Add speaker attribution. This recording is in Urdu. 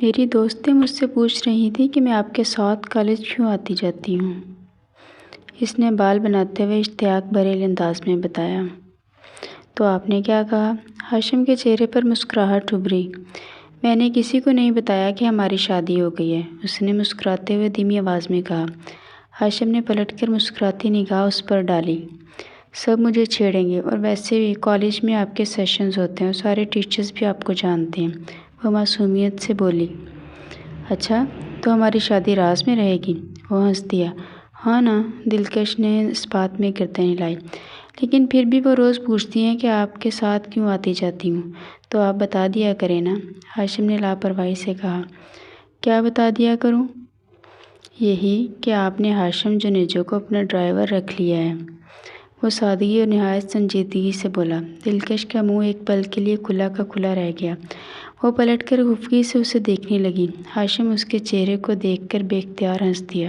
Speaker 1: میری دوستیں مجھ سے پوچھ رہی تھیں کہ میں آپ کے ساتھ کالج کیوں آتی جاتی ہوں۔ اس نے بال بناتے ہوئے اشتیاق بھرے انداز میں بتایا۔ تو آپ نے کیا کہا؟ ہاشم کے چہرے پر مسکراہٹ ابھری۔ میں نے کسی کو نہیں بتایا کہ ہماری شادی ہو گئی ہے، اس نے مسکراتے ہوئے دھیمی آواز میں کہا۔ ہاشم نے پلٹ کر مسکراتی نگاہ اس پر ڈالی۔ سب مجھے چھیڑیں گے، اور ویسے بھی کالج میں آپ کے سیشنز ہوتے ہیں اور سارے ٹیچرز بھی آپ کو جانتے ہیں، وہ معصومیت سے بولی۔ اچھا، تو ہماری شادی راز میں رہے گی؟ وہ ہنس دیا۔ ہاں نا، دلکش نے اس بات میں گردن ہلائی۔ لیکن پھر بھی وہ روز پوچھتی ہیں کہ آپ کے ساتھ کیوں آتی جاتی ہوں، تو آپ بتا دیا کریں نا۔ ہاشم نے لاپرواہی سے کہا۔ کیا بتا دیا کروں؟ یہی کہ آپ نے ہاشم جنیجو کو اپنا ڈرائیور رکھ لیا ہے، وہ سادگی اور نہایت سنجیدگی سے بولا۔ دلکش کا منہ ایک پل کے لیے کھلا کا کھلا رہ گیا۔ وہ پلٹ کر خفگی سے اسے دیکھنے لگی۔ ہاشم اس کے چہرے کو دیکھ کر بے اختیار ہنس دیا۔